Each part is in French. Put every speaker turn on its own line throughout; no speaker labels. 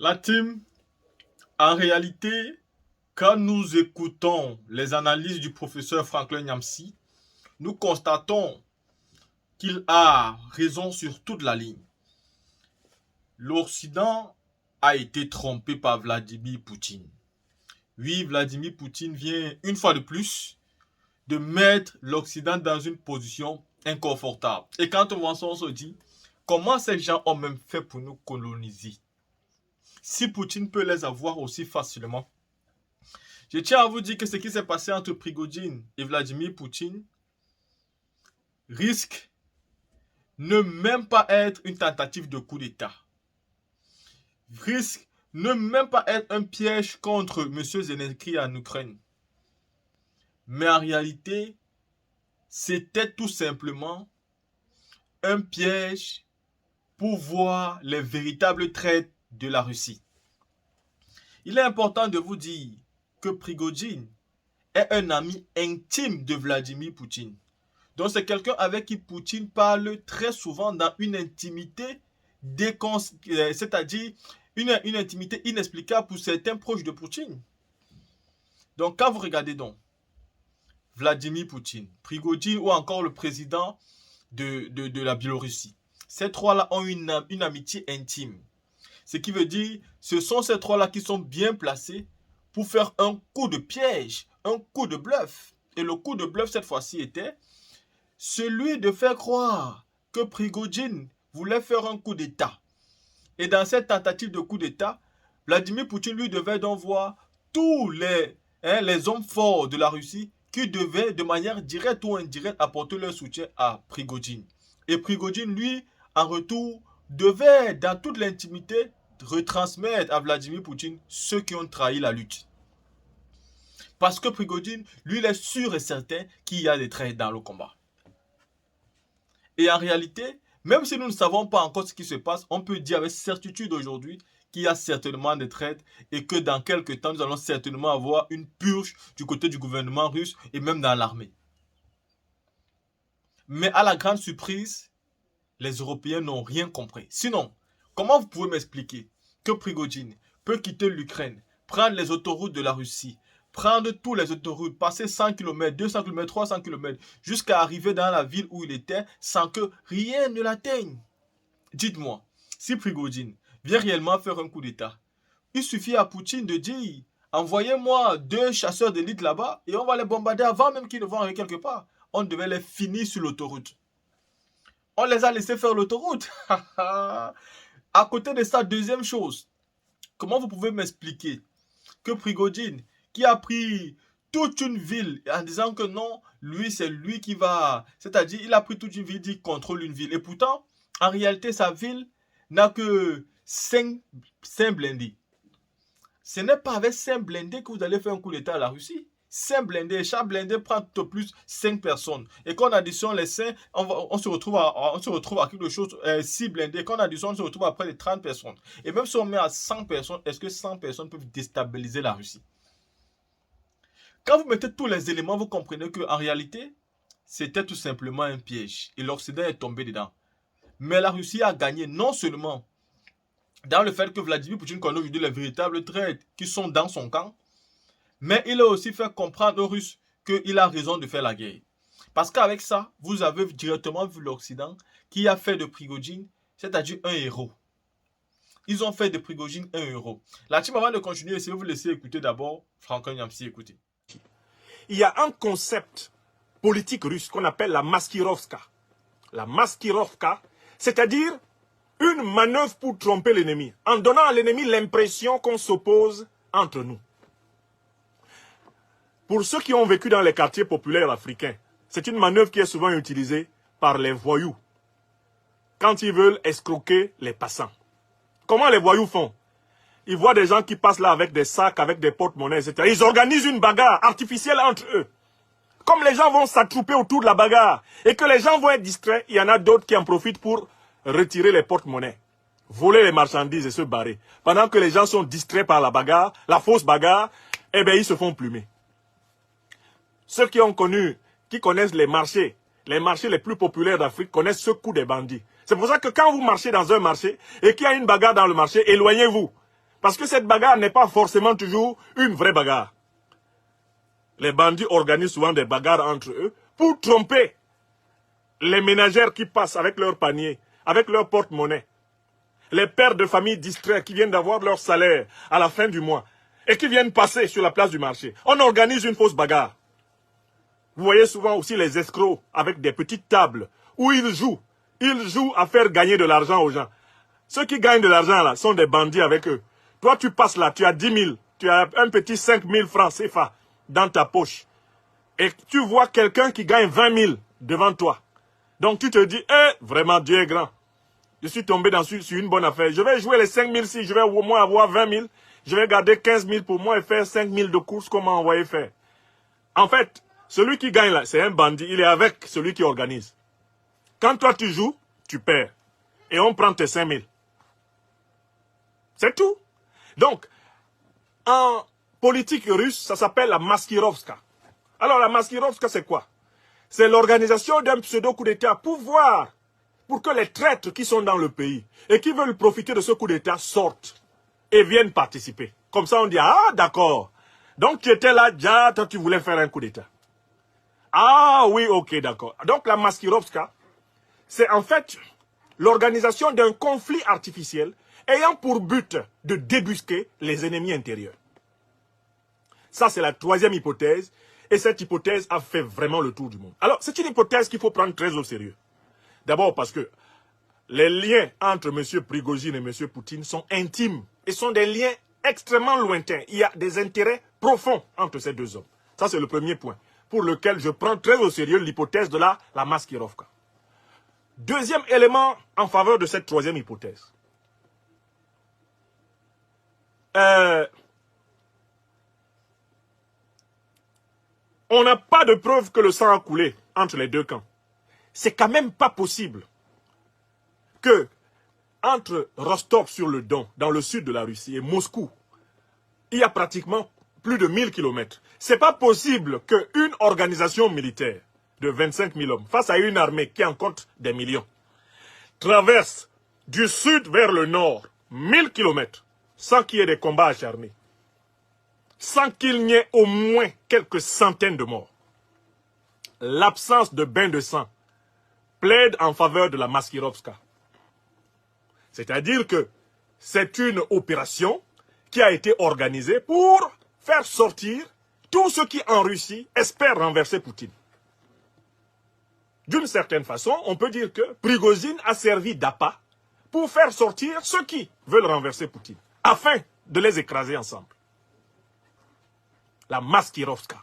La team, en réalité, quand nous écoutons les analyses du professeur Franklin Nyamsi, nous constatons qu'il a raison sur toute la ligne. L'Occident a été trompé par Vladimir Poutine. Oui, Vladimir Poutine vient une fois de plus de mettre l'Occident dans une position inconfortable. Et quand on voit ça, on se dit, comment ces gens ont même fait pour nous coloniser? Si Poutine peut les avoir aussi facilement. Je tiens à vous dire que ce qui s'est passé entre Prigojine et Vladimir Poutine risque ne même pas être une tentative de coup d'État. Risque ne même pas être un piège contre M. Zelensky en Ukraine. Mais en réalité, c'était tout simplement un piège pour voir les véritables traits de la Russie. Il est important de vous dire que Prigojine est un ami intime de Vladimir Poutine. Donc c'est quelqu'un avec qui Poutine parle très souvent dans une intimité c'est-à-dire une intimité inexplicable pour certains proches de Poutine. Donc quand vous regardez donc Vladimir Poutine, Prigojine ou encore le président de la Biélorussie, ces trois-là ont une amitié intime. Ce qui veut dire ce sont ces trois-là qui sont bien placés pour faire un coup de piège, un coup de bluff. Et le coup de bluff cette fois-ci était celui de faire croire que Prigojine voulait faire un coup d'État. Et dans cette tentative de coup d'État, Vladimir Poutine lui devait donc voir tous les hommes forts de la Russie qui devaient de manière directe ou indirecte apporter leur soutien à Prigojine. Et Prigojine, lui, en retour, devait dans toute l'intimité retransmettre à Vladimir Poutine ceux qui ont trahi la lutte. Parce que Prigojine, lui, il est sûr et certain qu'il y a des traits dans le combat. Et en réalité, même si nous ne savons pas encore ce qui se passe, on peut dire avec certitude aujourd'hui qu'il y a certainement des traites et que dans quelques temps, nous allons certainement avoir une purge du côté du gouvernement russe et même dans l'armée. Mais à la grande surprise, les Européens n'ont rien compris. Sinon, comment vous pouvez m'expliquer que Prigojine peut quitter l'Ukraine, prendre les autoroutes de la Russie, prendre tous les autoroutes, passer 100 km, 200 km, 300 km, jusqu'à arriver dans la ville où il était sans que rien ne l'atteigne? Dites-moi, si Prigojine vient réellement faire un coup d'État, il suffit à Poutine de dire envoyez-moi 2 chasseurs d'élite là-bas et on va les bombarder avant même qu'ils ne vont arriver quelque part. On devait les finir sur l'autoroute. On les a laissés faire l'autoroute. À côté de ça, deuxième chose, comment vous pouvez m'expliquer que Prigojine, qui a pris toute une ville en disant que non, lui, c'est lui qui va... C'est-à-dire, il a pris toute une ville, il contrôle une ville. Et pourtant, en réalité, sa ville n'a que 5 blindés. Ce n'est pas avec 5 blindés que vous allez faire un coup d'État à la Russie. 5 blindés, chaque blindé prend tout au plus 5 personnes. Et quand on additionne les 5, on se retrouve à quelque chose, 6 blindés. Quand on additionne, on se retrouve à près de 30 personnes. Et même si on met à 100 personnes, est-ce que 100 personnes peuvent déstabiliser la Russie? Quand vous mettez tous les éléments, vous comprenez qu'en réalité, c'était tout simplement un piège. Et l'Occident est tombé dedans. Mais la Russie a gagné non seulement dans le fait que Vladimir Poutine connaît aujourd'hui les véritables traîtres qui sont dans son camp, mais il a aussi fait comprendre aux Russes qu'il a raison de faire la guerre. Parce qu'avec ça, vous avez directement vu l'Occident qui a fait de Prigojine, c'est-à-dire un héros. Ils ont fait de Prigojine un héros. La team, avant de continuer, essayez de vous laisser écouter d'abord Franklin Nyamsi, écoutez.
Il y a un concept politique russe qu'on appelle la maskirovka. La maskirovka, c'est-à-dire une manœuvre pour tromper l'ennemi, en donnant à l'ennemi l'impression qu'on s'oppose entre nous. Pour ceux qui ont vécu dans les quartiers populaires africains, c'est une manœuvre qui est souvent utilisée par les voyous quand ils veulent escroquer les passants. Comment les voyous font? Ils voient des gens qui passent là avec des sacs, avec des porte-monnaies, etc. Ils organisent une bagarre artificielle entre eux. Comme les gens vont s'attrouper autour de la bagarre et que les gens vont être distraits, il y en a d'autres qui en profitent pour retirer les porte-monnaies, voler les marchandises et se barrer. Pendant que les gens sont distraits par la bagarre, la fausse bagarre, eh bien ils se font plumer. Ceux qui ont connu, qui connaissent les marchés les plus populaires d'Afrique connaissent ce coup des bandits. C'est pour ça que quand vous marchez dans un marché et qu'il y a une bagarre dans le marché, éloignez-vous. Parce que cette bagarre n'est pas forcément toujours une vraie bagarre. Les bandits organisent souvent des bagarres entre eux pour tromper les ménagères qui passent avec leur panier, avec leur porte-monnaie. Les pères de famille distraits qui viennent d'avoir leur salaire à la fin du mois et qui viennent passer sur la place du marché. On organise une fausse bagarre. Vous voyez souvent aussi les escrocs avec des petites tables où ils jouent. Ils jouent à faire gagner de l'argent aux gens. Ceux qui gagnent de l'argent là sont des bandits avec eux. Toi tu passes là, tu as 10 000, tu as un petit 5 000 francs CFA dans ta poche. Et tu vois quelqu'un qui gagne 20 000 devant toi. Donc tu te dis, vraiment Dieu est grand. Je suis tombé sur une bonne affaire. Je vais jouer les 5 000 si je vais au moins avoir 20 000. Je vais garder 15 000 pour moi et faire 5 000 de courses comme envoyer faire. En fait, celui qui gagne là, c'est un bandit. Il est avec celui qui organise. Quand toi tu joues, tu perds. Et on prend tes 5 000. C'est tout. Donc, en politique russe, ça s'appelle la maskirovska. Alors la maskirovska, c'est quoi? C'est l'organisation d'un pseudo-coup d'État pour que les traîtres qui sont dans le pays et qui veulent profiter de ce coup d'État sortent et viennent participer. Comme ça, on dit, ah d'accord. Donc tu étais là, déjà, toi tu voulais faire un coup d'État. Ah oui, ok, d'accord. Donc la maskirovska, c'est en fait l'organisation d'un conflit artificiel ayant pour but de débusquer les ennemis intérieurs. Ça, c'est la troisième hypothèse. Et cette hypothèse a fait vraiment le tour du monde. Alors, c'est une hypothèse qu'il faut prendre très au sérieux. D'abord parce que les liens entre M. Prigojine et M. Poutine sont intimes. Et sont des liens extrêmement lointains. Il y a des intérêts profonds entre ces deux hommes. Ça, c'est le premier point pour lequel je prends très au sérieux l'hypothèse de la maskirovka. Deuxième élément en faveur de cette troisième hypothèse. On n'a pas de preuve que le sang a coulé entre les deux camps. C'est quand même pas possible que entre Rostov-sur-le-Don, dans le sud de la Russie, et Moscou, il y a pratiquement plus de 1000 kilomètres. C'est pas possible qu'une organisation militaire de 25 000 hommes, face à une armée qui en compte des millions, traverse du sud vers le nord 1000 kilomètres sans qu'il y ait des combats acharnés, sans qu'il n'y ait au moins quelques centaines de morts. L'absence de bain de sang plaide en faveur de la maskirovska. C'est-à-dire que c'est une opération qui a été organisée pour faire sortir tous ceux qui en Russie espèrent renverser Poutine. D'une certaine façon, on peut dire que Prigojine a servi d'appât pour faire sortir ceux qui veulent renverser Poutine, afin de les écraser ensemble. La maskirovska.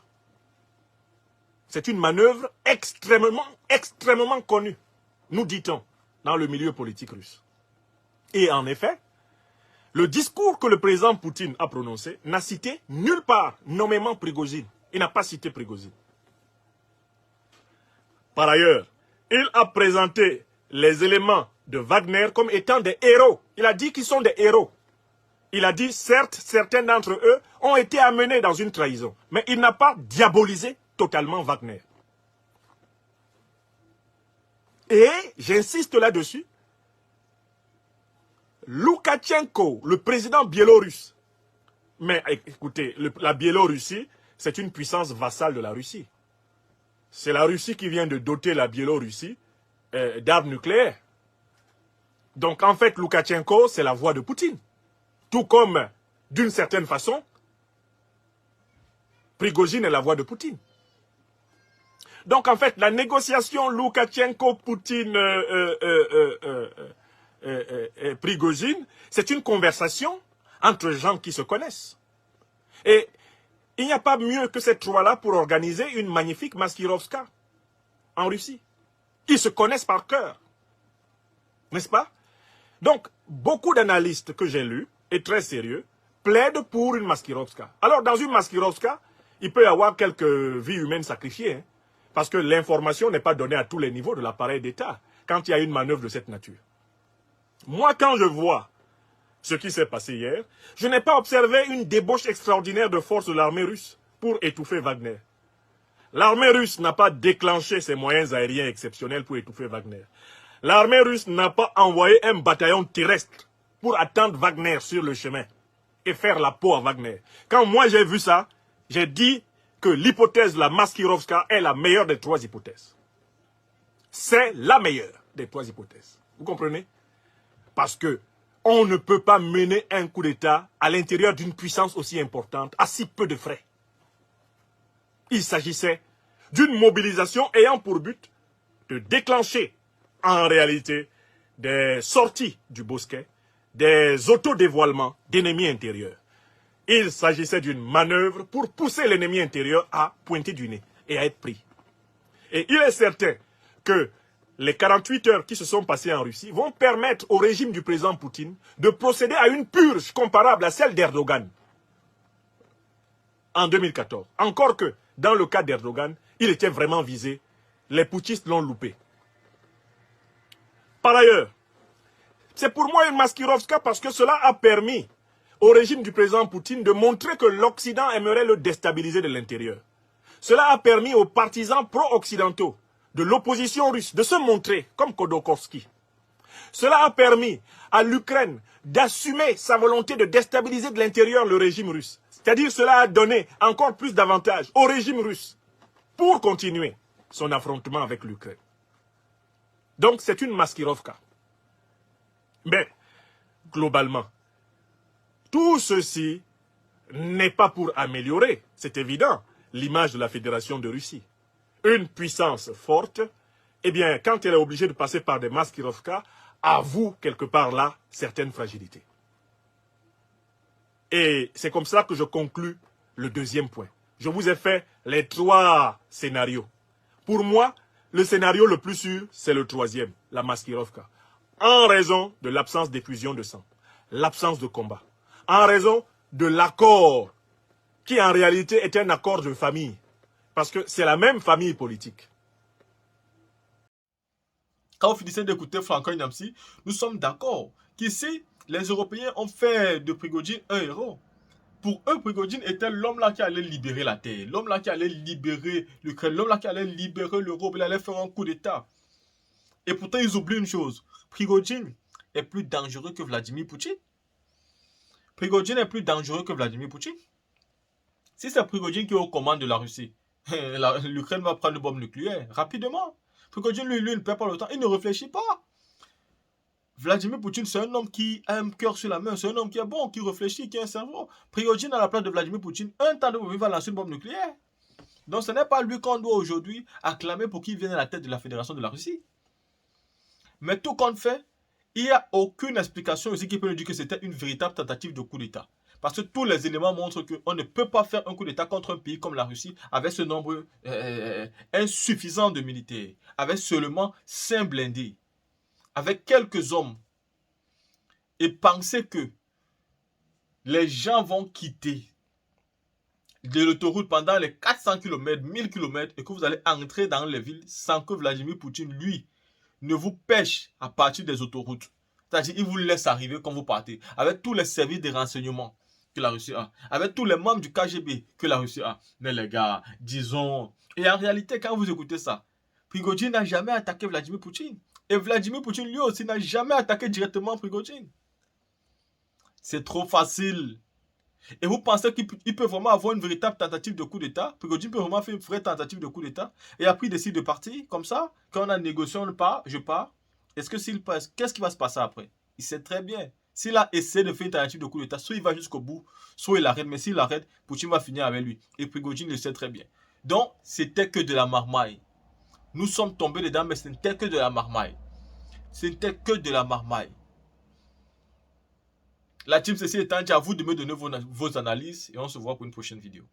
C'est une manœuvre extrêmement connue, nous dit-on, dans le milieu politique russe. Et en effet, le discours que le président Poutine a prononcé n'a cité nulle part nommément Prigojine. Il n'a pas cité Prigojine. Par ailleurs, il a présenté les éléments de Wagner comme étant des héros. Il a dit qu'ils sont des héros. Il a dit, certes, certains d'entre eux ont été amenés dans une trahison. Mais il n'a pas diabolisé totalement Wagner. Et, j'insiste là-dessus, Loukachenko, le président biélorusse, mais écoutez, la Biélorussie, c'est une puissance vassale de la Russie. C'est la Russie qui vient de doter la Biélorussie d'armes nucléaires. Donc en fait, Loukachenko, c'est la voix de Poutine. Tout comme, d'une certaine façon, Prigojine est la voix de Poutine. Donc en fait, la négociation Loukachenko-Poutine Prigojine, c'est une conversation entre gens qui se connaissent. Et il n'y a pas mieux que ces trois-là pour organiser une magnifique maskirovska en Russie. Ils se connaissent par cœur. N'est-ce pas? Donc, beaucoup d'analystes que j'ai lus, et très sérieux, plaident pour une maskirovska. Alors, dans une maskirovska, il peut y avoir quelques vies humaines sacrifiées, hein, parce que l'information n'est pas donnée à tous les niveaux de l'appareil d'État quand il y a une manœuvre de cette nature. Moi, quand je vois ce qui s'est passé hier, je n'ai pas observé une débauche extraordinaire de forces de l'armée russe pour étouffer Wagner. L'armée russe n'a pas déclenché ses moyens aériens exceptionnels pour étouffer Wagner. L'armée russe n'a pas envoyé un bataillon terrestre pour attendre Wagner sur le chemin. et faire la peau à Wagner. Quand moi j'ai vu ça, j'ai dit que l'hypothèse de la Maskirovka est la meilleure des trois hypothèses. C'est la meilleure des trois hypothèses. Vous comprenez? Parce que on ne peut pas mener un coup d'État à l'intérieur d'une puissance aussi importante à si peu de frais. Il s'agissait d'une mobilisation ayant pour but de déclencher en réalité des sorties du bosquet, des autodévoilements d'ennemis intérieurs. Il s'agissait d'une manœuvre pour pousser l'ennemi intérieur à pointer du nez et à être pris. Et il est certain que les 48 heures qui se sont passées en Russie vont permettre au régime du président Poutine de procéder à une purge comparable à celle d'Erdogan en 2014. Encore que, dans le cas d'Erdogan, il était vraiment visé. Les putschistes l'ont loupé. Par ailleurs, c'est pour moi une Maskirovka parce que cela a permis au régime du président Poutine de montrer que l'Occident aimerait le déstabiliser de l'intérieur. Cela a permis aux partisans pro-occidentaux de l'opposition russe de se montrer comme Khodorkovsky. Cela a permis à l'Ukraine d'assumer sa volonté de déstabiliser de l'intérieur le régime russe. C'est-à-dire cela a donné encore plus d'avantages au régime russe pour continuer son affrontement avec l'Ukraine. Donc c'est une Maskirovka. Mais, globalement, tout ceci n'est pas pour améliorer, c'est évident, l'image de la Fédération de Russie. Une puissance forte, eh bien, quand elle est obligée de passer par des Maskirovka, avoue quelque part là certaines fragilités. Et c'est comme ça que je conclus le deuxième point. Je vous ai fait les trois scénarios. Pour moi, le scénario le plus sûr, c'est le troisième, la Maskirovka. En raison de l'absence d'effusion de sang, l'absence de combat, en raison de l'accord, qui en réalité est un accord de famille, parce que c'est la même famille politique.
Quand vous finissez d'écouter Franco Nyamsi, nous sommes d'accord qu'ici, les Européens ont fait de Prigojine un héros. Pour eux, Prigojine était l'homme là qui allait libérer la terre, l'homme là qui allait libérer l'Ukraine, l'homme là qui allait libérer l'Europe, il allait faire un coup d'État. Et pourtant, ils oublient une chose. Prigojine est plus dangereux que Vladimir Poutine. Prigojine est plus dangereux que Vladimir Poutine. Si c'est Prigojine qui est aux commandes de la Russie, l'Ukraine va prendre une bombe nucléaire rapidement. Prigojine, lui, ne perd pas le temps, il ne réfléchit pas. Vladimir Poutine, c'est un homme qui a un cœur sur la main, c'est un homme qui est bon, qui réfléchit, qui a un cerveau. Prigojine, à la place de Vladimir Poutine, un temps de il va lancer une bombe nucléaire. Donc ce n'est pas lui qu'on doit aujourd'hui acclamer pour qu'il vienne à la tête de la Fédération de la Russie. Mais tout compte fait, il n'y a aucune explication ici qui peut nous dire que c'était une véritable tentative de coup d'État. Parce que tous les éléments montrent qu'on ne peut pas faire un coup d'État contre un pays comme la Russie avec ce nombre insuffisant de militaires, avec seulement 5 blindés, avec quelques hommes, et penser que les gens vont quitter de l'autoroute pendant les 400 km, 1000 km, et que vous allez entrer dans les villes sans que Vladimir Poutine, lui, ne vous pêche à partir des autoroutes. C'est-à-dire, il vous laisse arriver quand vous partez, avec tous les services de renseignement que la Russie a, avec tous les membres du KGB que la Russie a. Mais les gars, disons... Et en réalité, quand vous écoutez ça, Prigojine n'a jamais attaqué Vladimir Poutine. Et Vladimir Poutine, lui aussi, n'a jamais attaqué directement Prigojine. C'est trop facile. Et vous pensez qu'il peut vraiment avoir une véritable tentative de coup d'État? Prigojine peut vraiment faire une vraie tentative de coup d'État? Et après, il décide de partir comme ça? Quand on a négocié, on part, je pars. Est-ce que s'il passe, qu'est-ce qui va se passer après? Il sait très bien. S'il a essayé de faire une tentative de coup d'État, soit il va jusqu'au bout, soit il arrête. Mais s'il arrête, Poutine va finir avec lui. Et Prigojine le sait très bien. Donc, c'était que de la marmaille. Nous sommes tombés dedans, mais ce n'était que de la marmaille. Ce n'était que de la marmaille. La team, ceci étant dit, à vous de me donner vos analyses et on se voit pour une prochaine vidéo.